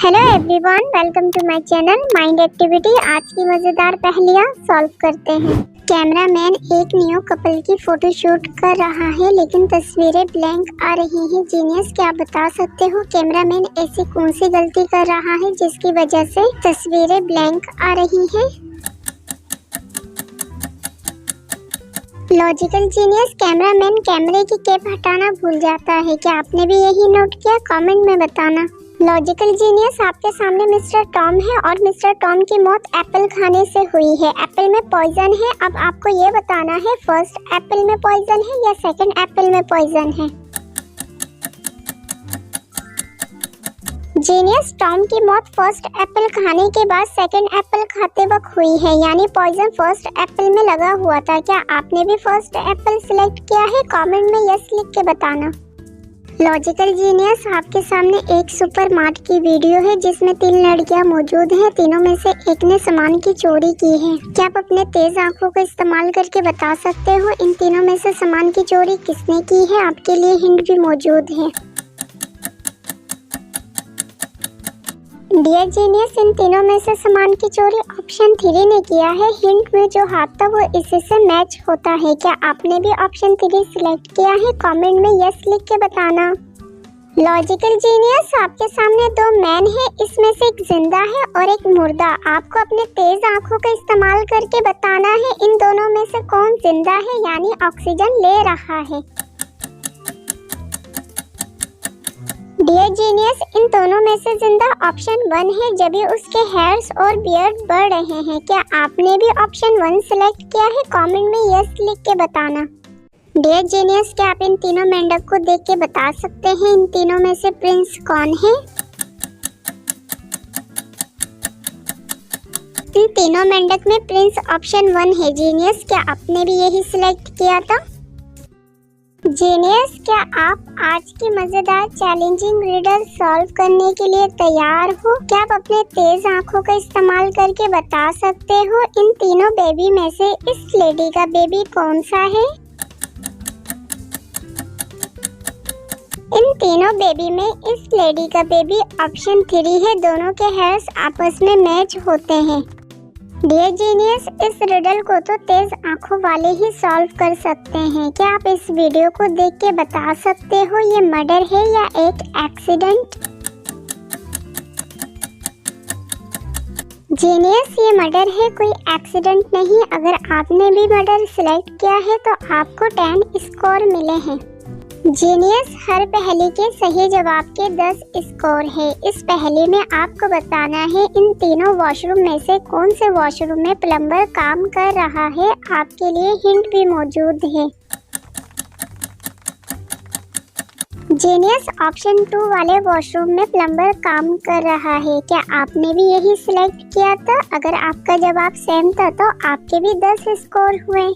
Hello everyone, welcome to my channel mind activity. आज की मजेदार पहेलियां सॉल्व करते हैं। कैमरामैन एक न्यू कपल की फोटो शूट कर रहा है लेकिन तस्वीरें ब्लैंक आ रही हैं। जीनियस, क्या आप बता सकते हो कैमरामैन ऐसी कौन सी गलती कर रहा है जिसकी वजह से तस्वीरें ब्लैंक आ रही हैं? लॉजिकल जीनियस, कैमरामैन कैमरे की कैप हटाना भूल जाता है। क्या आपने भी यही नोट किया? कमेंट में बताना। लॉजिकल जीनियस, आपके सामने मिस्टर टॉम है और मिस्टर टॉम की मौत एप्पल खाने से हुई है। एप्पल में पॉइजन है। अब आपको ये बताना है फर्स्ट एप्पल में पॉइजन है या सेकंड एप्पल में पॉइजन है। जीनियस, टॉम की मौत फर्स्ट एप्पल खाने के बाद सेकंड एप्पल खाते वक्त हुई है, यानी पॉइजन फर्स्ट एप्पल में लगा हुआ था। क्या आपने भी फर्स्ट एप्पल सिलेक्ट किया है? कमेंट में यस लिख के बताना। लॉजिकल जीनियस, आपके सामने एक सुपर मार्ट की वीडियो है जिसमें 3 लड़कियां मौजूद हैं। तीनों में से एक ने सामान की चोरी की है। क्या आप अपने तेज आंखों का इस्तेमाल करके बता सकते हो इन तीनों में से सामान की चोरी किसने की है? आपके लिए हिंट भी मौजूद है। डियर जीनियस, इन तीनों में से सामान की चोरी ऑप्शन 3 ने किया है। हिंट में जो हाथ था वो इसी से मैच होता है। क्या आपने भी ऑप्शन 3 सिलेक्ट किया है? कमेंट में यस लिख के बताना। लॉजिकल जीनियस, आपके सामने 2 मैन है, इसमें से एक जिंदा है और एक मुर्दा। आपको अपने तेज आंखों का इस्तेमाल करके बताना है इन दोनों में से कौन जिंदा है, यानी ऑक्सीजन ले रहा है। डियर जीनियस, इन दोनों में से जिंदा ऑप्शन 1 है, जब ये उसके हेयर्स और बियर्ड बढ़ रहे हैं। क्या आपने भी ऑप्शन 1 सिलेक्ट किया है? कमेंट में यस लिख के बताना। डियर जीनियस, क्या आप इन तीनों मेंढक को देख के बता सकते हैं इन तीनों में से प्रिंस कौन है? इन तीनों मेंढक में प्रिंस ऑप्शन 1 है। जीनियस, क्या आपने भी यही सिलेक्ट किया था? जीनियस, क्या आप आज की मजेदार चैलेंजिंग रिडल सॉल्व करने के लिए तैयार हो? क्या आप अपने तेज आंखों का इस्तेमाल करके बता सकते हो इन तीनों बेबी में से इस लेडी का बेबी कौन सा है? इन तीनों बेबी में इस लेडी का बेबी ऑप्शन 3 है। दोनों के हेयर्स आपस में मैच होते हैं। डियर जीनियस, इस रिडल को तो तेज आंखों वाले ही सॉल्व कर सकते हैं। क्या आप इस वीडियो को देख के बता सकते हो ये मर्डर है या एक एक्सीडेंट? जीनियस, ये मर्डर है, कोई एक्सीडेंट नहीं। अगर आपने भी मर्डर सिलेक्ट किया है तो आपको 10 स्कोर मिले हैं। जीनियस, हर पहेली के सही जवाब के 10 स्कोर है। इस पहेली में आपको बताना है इन तीनों वॉशरूम में से कौन से वॉशरूम में प्लम्बर काम कर रहा है। आपके लिए हिंट भी मौजूद है। जीनियस, ऑप्शन 2 वाले वॉशरूम में प्लम्बर काम कर रहा है। क्या आपने भी यही सिलेक्ट किया था? अगर आपका जवाब सेम था तो आपके भी 10 स्कोर हुए।